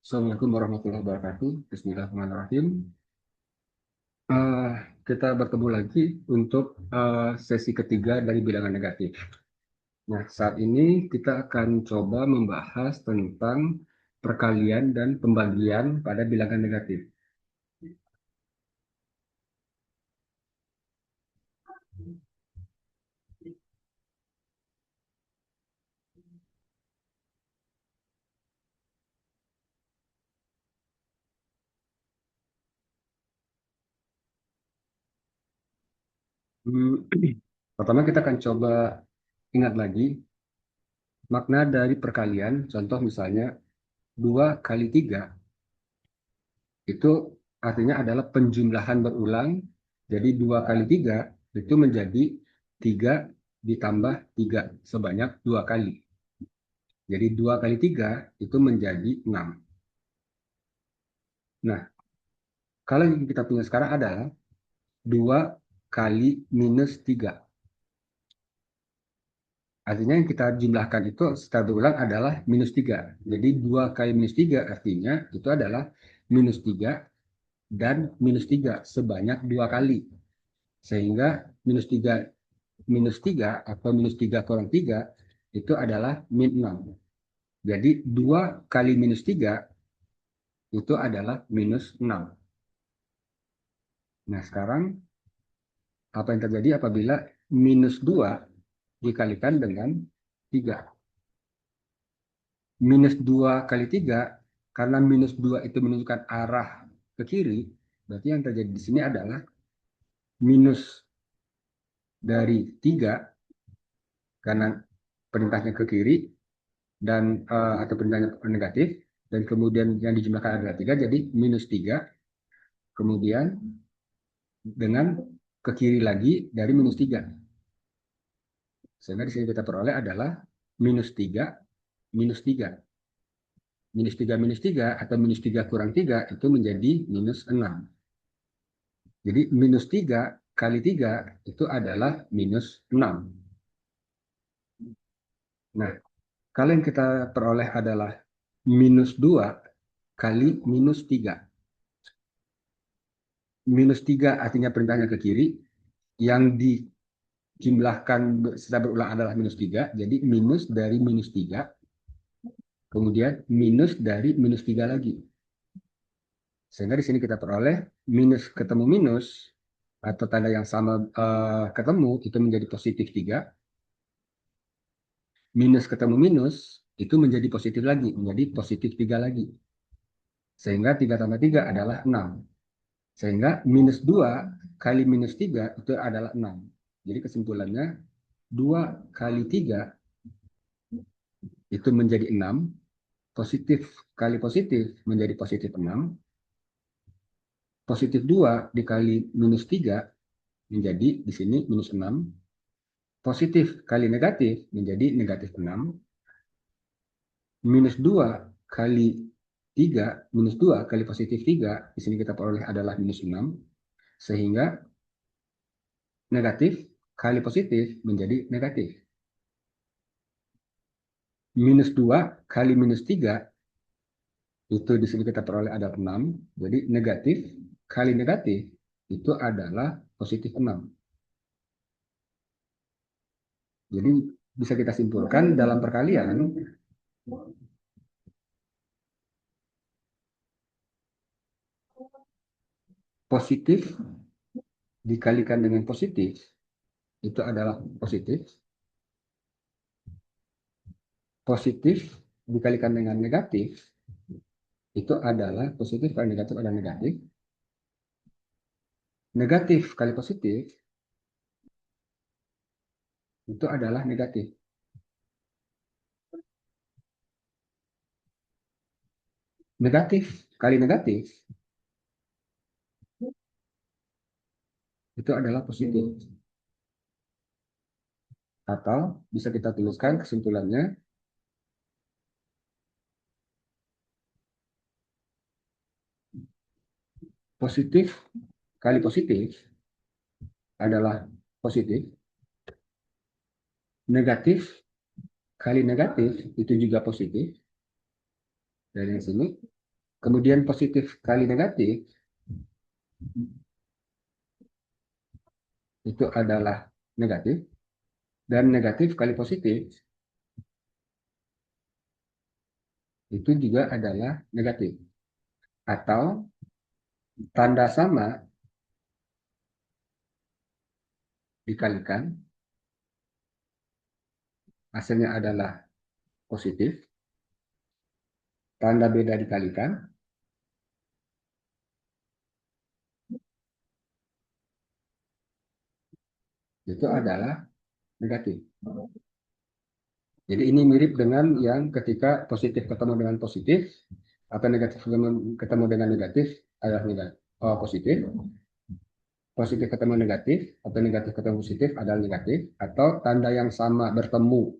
Assalamualaikum warahmatullahi wabarakatuh. Bismillahirrahmanirrahim. Eh, kita bertemu lagi untuk sesi ketiga dari bilangan negatif. Nah, saat ini kita akan coba membahas tentang perkalian dan pembagian pada bilangan negatif. Hmm, Pertama kita akan coba ingat lagi makna dari perkalian. Contoh misalnya 2 kali 3 itu artinya adalah penjumlahan berulang. Jadi 2 kali 3 itu menjadi 3 ditambah 3 sebanyak 2 kali. Jadi 2 kali 3 itu menjadi 6. Nah, kalau yang kita punya sekarang adalah 2 kali minus 3. Artinya yang kita jumlahkan itu secara berulang adalah minus 3. Jadi 2 kali minus 3 artinya itu adalah minus 3 dan minus 3 sebanyak 2 kali. Sehingga minus tiga atau minus 3 kurang 3 itu adalah min 6. Jadi 2 kali minus 3 itu adalah minus 6. Nah, sekarang apa yang terjadi apabila minus 2 dikalikan dengan 3? Minus 2 kali 3, karena minus 2 itu menunjukkan arah ke kiri, berarti yang terjadi di sini adalah minus dari 3, karena perintahnya ke kiri, dan atau perintahnya negatif, dan kemudian yang dijumlahkan adalah 3, jadi minus 3, kemudian dengan ke kiri lagi dari minus 3. Sehingga di sini kita peroleh adalah minus 3, minus 3. Minus 3 atau minus 3 kurang 3 itu menjadi minus 6. Jadi minus 3 kali 3 itu adalah minus 6. Nah, kalau yang kita peroleh adalah minus 2 kali minus 3. Minus 3 artinya perintahnya ke kiri, yang dijumlahkan secara berulang adalah minus 3, jadi minus dari minus 3, kemudian minus dari minus 3 lagi. Sehingga di sini kita peroleh minus ketemu minus, atau tanda yang sama ketemu, itu menjadi positif 3. Minus ketemu minus, itu menjadi positif lagi, menjadi positif 3 lagi. Sehingga 3 tambah 3 adalah 6. Sehingga minus 2 kali minus 3 itu adalah 6. Jadi kesimpulannya 2 kali 3 itu menjadi 6. Positif kali positif menjadi positif 6. Positif 2 dikali minus 3 menjadi di sini minus 6. Positif kali negatif menjadi negatif 6. Minus 2 kali 3, minus 2 kali positif 3, di sini kita peroleh adalah minus 6. Sehingga negatif kali positif menjadi negatif. Minus 2 kali minus 3, itu di sini kita peroleh adalah 6. Jadi negatif kali negatif itu adalah positif 6. Jadi bisa kita simpulkan dalam perkalian, positif dikalikan dengan positif itu adalah positif. Positif dikalikan dengan negatif itu adalah positif, kali negatif adalah negatif. Negatif kali positif itu adalah negatif. Negatif kali negatif itu adalah positif. Atau bisa kita tuliskan kesimpulannya, positif kali positif adalah positif. Negatif kali negatif itu juga positif. Dari yang sini Kemudian positif kali negatif itu adalah negatif, dan negatif kali positif itu juga adalah negatif. Atau tanda sama dikalikan, hasilnya adalah positif, tanda beda dikalikan, itu adalah negatif. Jadi ini mirip dengan yang ketika positif ketemu dengan positif, atau negatif ketemu dengan negatif adalah negatif, positif, positif ketemu negatif, atau negatif ketemu positif adalah negatif, atau tanda yang sama bertemu,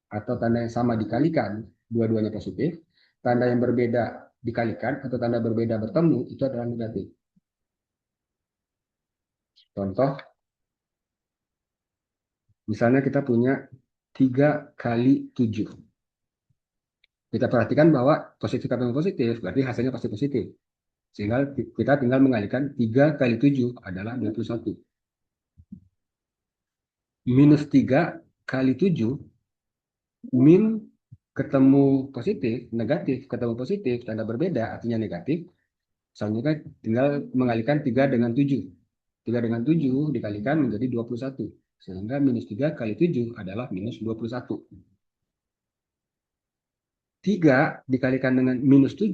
atau tanda yang sama dikalikan, dua-duanya positif, tanda yang berbeda dikalikan, atau tanda berbeda bertemu, itu adalah negatif. Contoh, misalnya kita punya 3 kali 7. Kita perhatikan bahwa positif ketemu positif, berarti hasilnya pasti positif. Sehingga kita tinggal mengalihkan 3 kali 7 adalah 21. Minus 3 kali 7, min ketemu positif, negatif ketemu positif, tanda berbeda artinya negatif. Selanjutnya tinggal mengalihkan 3 dengan 7. 3 dengan 7 dikalikan menjadi 21. Sehingga minus 3 kali 7 adalah minus 21. 3 dikalikan dengan minus 7,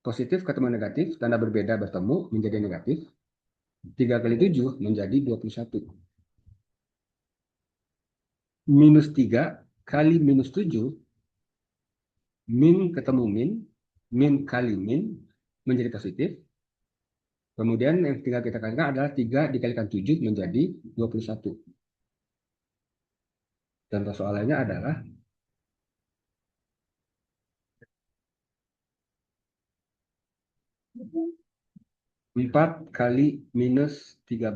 positif ketemu negatif, tanda berbeda bertemu menjadi negatif. 3 kali 7 menjadi 21. Minus 3 kali minus 7, min ketemu min kali min menjadi positif. Kemudian yang tinggal kita kalikan adalah 3 dikalikan 7 menjadi 21. Contoh soalannya adalah 4 kali minus 13.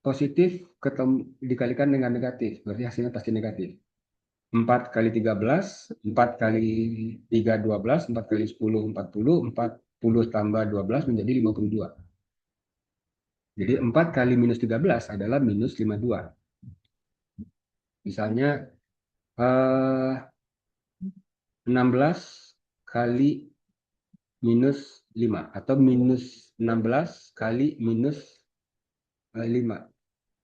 Positif ketemu dikalikan dengan negatif, berarti hasilnya pasti negatif. 4 kali 13, 4 kali 3, 12, 4 kali 10, 40, 40 tambah 12 menjadi 52. Jadi 4 kali minus 13 adalah minus 52. Misalnya 16 kali minus 5, atau minus 16 kali minus 5.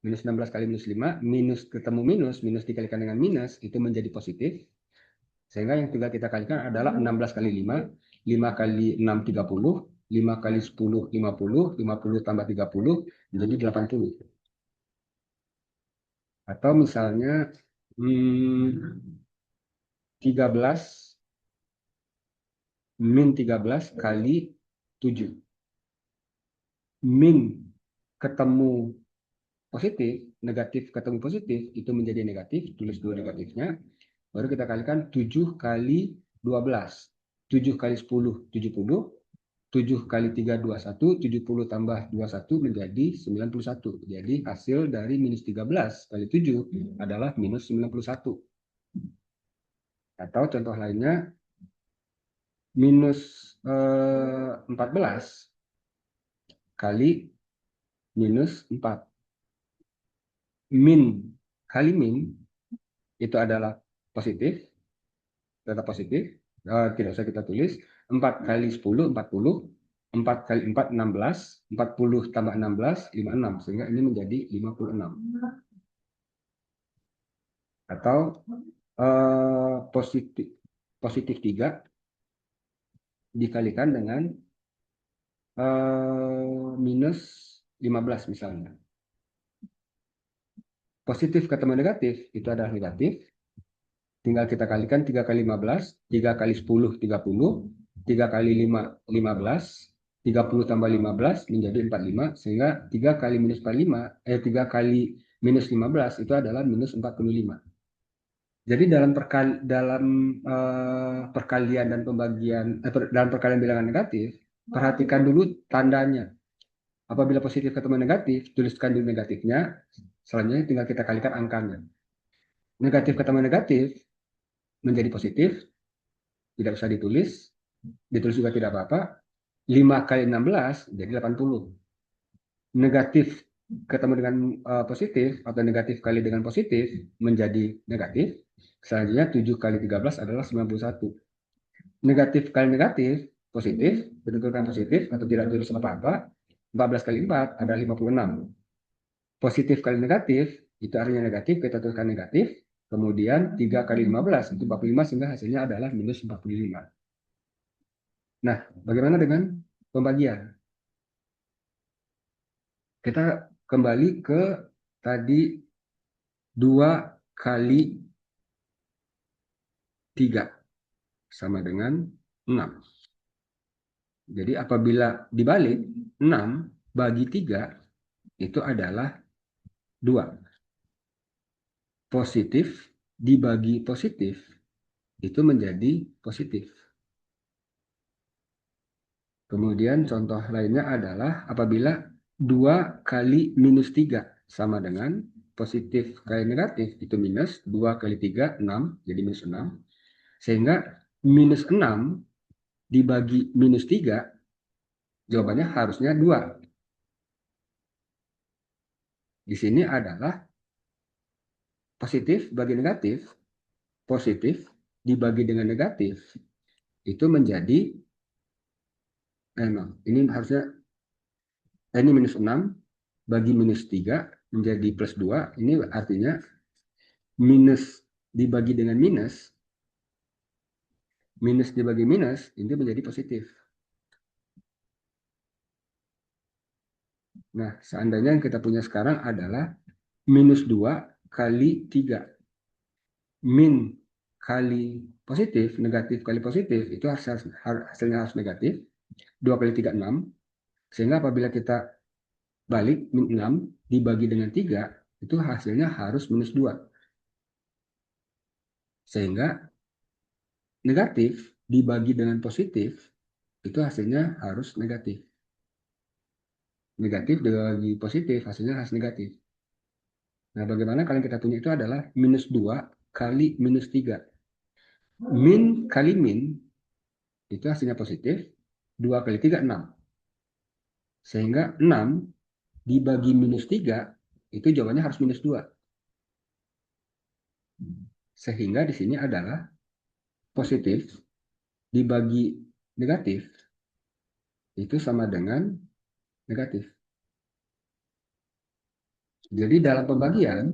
Minus 16 kali minus 5, minus ketemu minus, minus dikalikan dengan minus, itu menjadi positif. Sehingga yang tinggal kita kalikan adalah 16 kali 5, 5 kali 6, 30, 5 kali 10, 50, 50 tambah 30, menjadi 80. Atau misalnya 13 min 13 kali 7. Min ketemu positif, negatif ketemu positif, itu menjadi negatif, tulis dua negatifnya. Baru kita kalikan 7 kali 12. 7 kali 10, 70. 7 kali 3, 21. 70 tambah 21 menjadi 91. Jadi hasil dari minus 13 kali 7 adalah minus 91. Atau contoh lainnya, minus 14 kali minus 4. Min kali min itu adalah positif, tetap positif. Tidak usah kita tulis. 4 kali 10, 40. 4 kali 4, 16. 40 tambah 16, 56. Sehingga ini menjadi 56. Atau positif, positif 3 dikalikan dengan minus 15 misalnya. Positif ketemu negatif, itu adalah negatif. Tinggal kita kalikan 3 kali 15, 3 kali 10, 30, 3 kali 5, 15, 30 tambah 15 menjadi 45, sehingga 3 kali minus 45, 3 kali minus 15 itu adalah minus 45. Jadi dalam perkalian dan pembagian, dalam perkalian bilangan negatif, perhatikan dulu tandanya. Apabila positif ketemu negatif, tuliskan dulu negatifnya, selanjutnya tinggal kita kalikan angkanya. Negatif ketemu negatif menjadi positif, tidak usah ditulis, ditulis juga tidak apa-apa. 5 kali 16 jadi 80. Negatif ketemu dengan positif atau negatif kali dengan positif menjadi negatif. Selanjutnya 7 kali 13 adalah 91. Negatif kali negatif positif, bentukkan positif atau tidak tulis apa-apa. 14 kali 4 adalah 56. Positif kali negatif itu artinya negatif, kita tuliskan negatif. Kemudian 3 kali 15 itu 45 sehingga hasilnya adalah minus 45. Nah, bagaimana dengan pembagian? Kita kembali ke tadi 2 kali 3 sama dengan 6. Jadi apabila dibalik 6 bagi 3 itu adalah 2. Positif dibagi positif itu menjadi positif. Kemudian contoh lainnya adalah apabila 2 kali minus 3 sama dengan positif kali negatif itu minus 2 kali 3 6 jadi minus 6. Sehingga minus 6 dibagi minus 3 jawabannya harusnya 2. Di sini adalah positif bagi negatif, positif dibagi dengan negatif itu menjadi ini harusnya ini minus 6 bagi minus 3 menjadi plus 2. Ini artinya minus dibagi dengan minus, minus dibagi minus, ini menjadi positif. Nah, seandainya yang kita punya sekarang adalah minus 2 kali 3. Min kali positif, negatif kali positif, itu hasilnya harus negatif. 2 kali 3, 6. Sehingga apabila kita balik, min 6 dibagi dengan 3, itu hasilnya harus minus 2. Sehingga negatif dibagi dengan positif, itu hasilnya harus negatif. Negatif dibagi positif, hasilnya harus negatif. Nah, bagaimana kalau kita punya itu adalah minus 2 kali minus 3. Min kali min, itu hasilnya positif. 2 kali 3, 6. Sehingga 6 dibagi minus 3, itu jawabannya harus minus 2. Sehingga di sini adalah positif dibagi negatif, itu sama dengan negatif. Jadi dalam pembagian,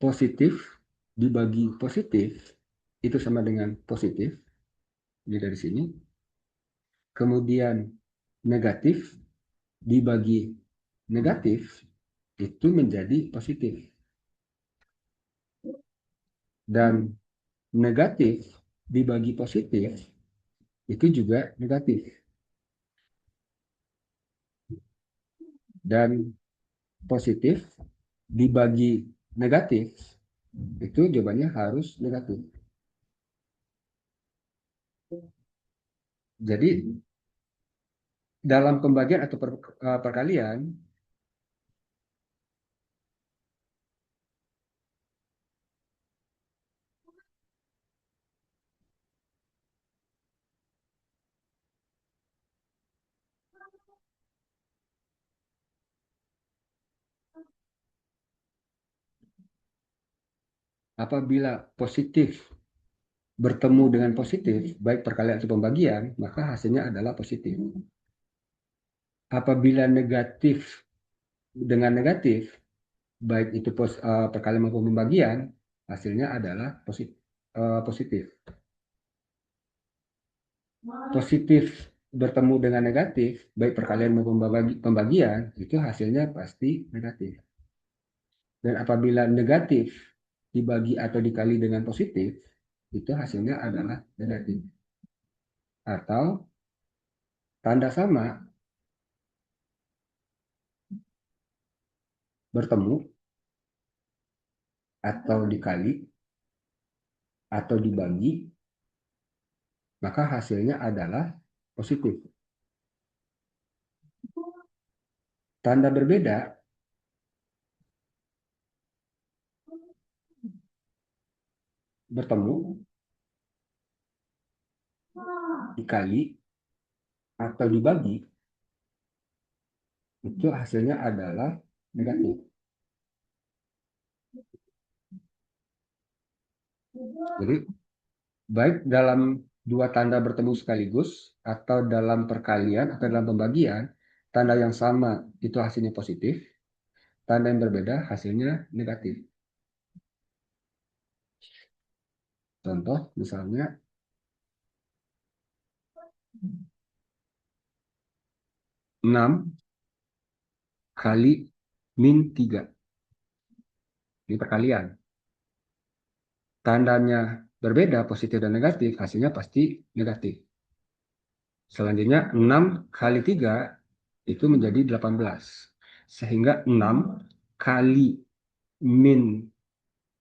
positif dibagi positif itu sama dengan positif. Ini dari sini. Kemudian negatif dibagi negatif itu menjadi positif. Dan negatif dibagi positif itu juga negatif. Dan positif dibagi negatif itu jawabannya harus negatif. Jadi dalam pembagian atau perkalian, apabila positif bertemu dengan positif, baik perkalian atau pembagian, maka hasilnya adalah positif. Apabila negatif dengan negatif, baik itu perkalian maupun pembagian, hasilnya adalah positif. Positif bertemu dengan negatif, baik perkalian maupun pembagian, itu hasilnya pasti negatif. Dan apabila negatif dibagi atau dikali dengan positif, itu hasilnya adalah negatif. Atau tanda sama bertemu atau dikali atau dibagi, maka hasilnya adalah positif. Tanda berbeda bertemu dikali atau dibagi itu hasilnya adalah negatif. Jadi baik dalam dua tanda bertemu sekaligus atau dalam perkalian atau dalam pembagian, tanda yang sama itu hasilnya positif, tanda yang berbeda hasilnya negatif. Contoh misalnya 6 kali min 3. Ini perkalian. Tandanya berbeda, positif dan negatif, hasilnya pasti negatif. Selanjutnya 6 kali 3 itu menjadi 18. Sehingga 6 kali min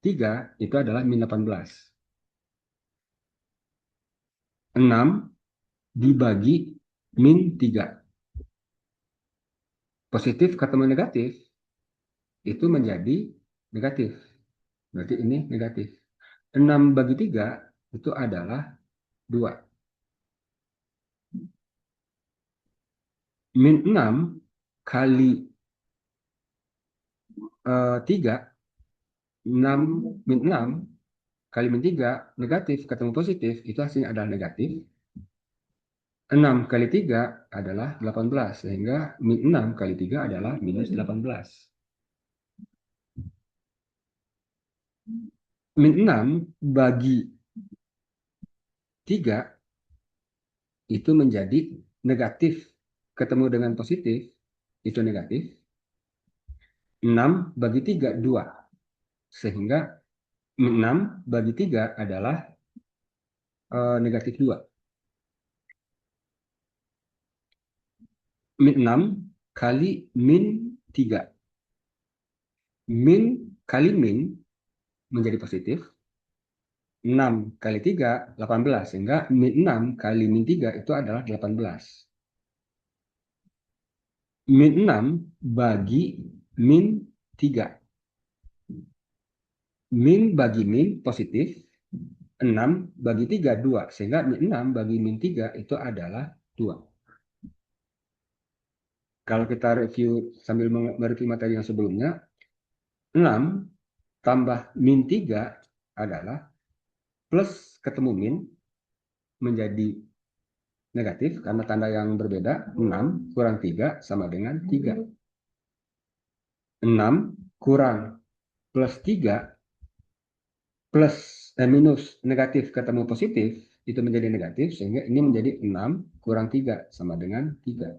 3 itu adalah min 18. 6 dibagi min 3. Positif ketemu negatif itu menjadi negatif. Berarti ini negatif. 6 bagi 3 itu adalah 2. Min 6 kali 3, 6 min 6 kali min 3 negatif ketemu positif, itu hasilnya adalah negatif. 6 kali 3 adalah 18, sehingga min 6 kali 3 adalah minus 18. Min 6 bagi 3 itu menjadi negatif ketemu dengan positif, itu negatif. 6 bagi 3, 2. Sehingga min 6 bagi 3 adalah negatif 2. Min 6 kali min 3. Min kali min menjadi positif. 6 kali 3, 18. Sehingga min 6 kali min 3 itu adalah 18. Min 6 bagi min 3. Min bagi min positif. 6 bagi 3, 2. Sehingga min 6 bagi min 3 itu adalah 2. Kalau kita review sambil mereview materi yang sebelumnya, 6 tambah min 3 adalah plus ketemu min menjadi negatif karena tanda yang berbeda. 6 kurang 3 sama dengan 3. 6 kurang plus 3 plus minus negatif ketemu positif itu menjadi negatif, sehingga ini menjadi 6 kurang 3 sama dengan 3.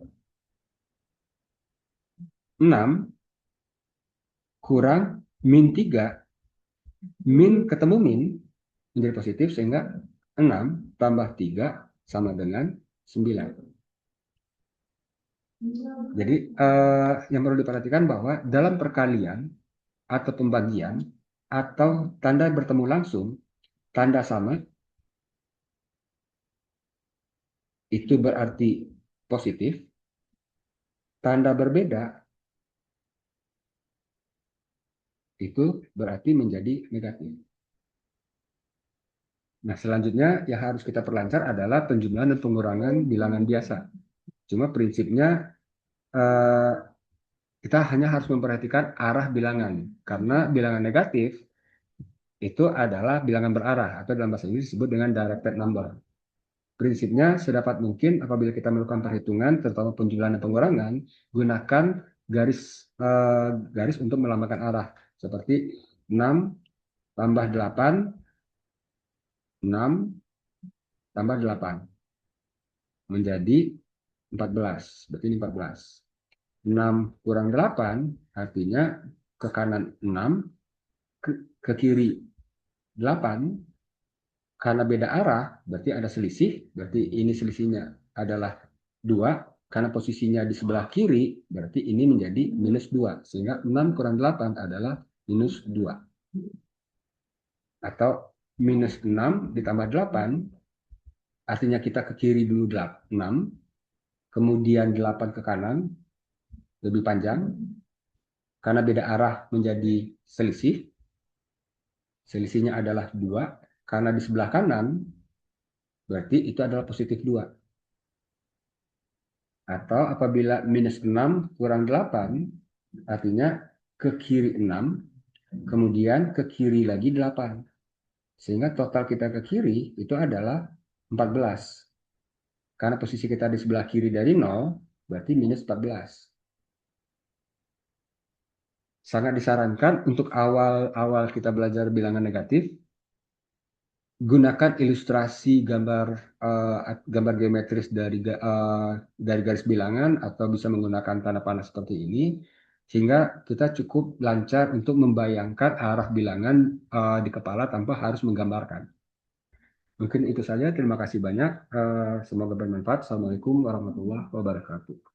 6 kurang min 3, min ketemu min menjadi positif, sehingga 6 tambah 3 sama dengan 9. Jadi yang perlu diperhatikan bahwa dalam perkalian atau pembagian atau tanda bertemu langsung, tanda sama itu berarti positif, tanda berbeda itu berarti menjadi negatif. Nah, selanjutnya yang harus kita perlancar adalah penjumlahan dan pengurangan bilangan biasa. Cuma prinsipnya eh, kita hanya harus memperhatikan arah bilangan, karena bilangan negatif itu adalah bilangan berarah atau dalam bahasa Inggris disebut dengan directed number. Prinsipnya sedapat mungkin apabila kita melakukan perhitungan, terutama penjumlahan dan pengurangan, gunakan garis garis untuk melambangkan arah. Seperti 6 tambah 8, 6 tambah 8 menjadi 14. Berarti ini 14. 6 kurang 8 artinya ke kanan 6, ke kiri 8. Karena beda arah, berarti ada selisih. Berarti ini selisihnya adalah 2. Karena posisinya di sebelah kiri, berarti ini menjadi minus 2. Sehingga 6 kurang 8 adalah minus 2. Atau minus 6 ditambah 8, artinya kita ke kiri dulu 6, kemudian 8 ke kanan, lebih panjang. Karena beda arah menjadi selisih. Selisihnya adalah 2. Karena di sebelah kanan, berarti itu adalah positif 2. Atau apabila minus 6 kurang 8, artinya ke kiri 6, kemudian ke kiri lagi 8. Sehingga total kita ke kiri itu adalah 14. Karena posisi kita di sebelah kiri dari 0, berarti minus 14. Sangat disarankan untuk awal-awal kita belajar bilangan negatif, gunakan ilustrasi gambar geometris dari garis bilangan atau bisa menggunakan tanda panah seperti ini sehingga kita cukup lancar untuk membayangkan arah bilangan di kepala tanpa harus menggambarkan. Mungkin itu saja. Terima kasih banyak. Semoga bermanfaat. Assalamualaikum warahmatullahi wabarakatuh.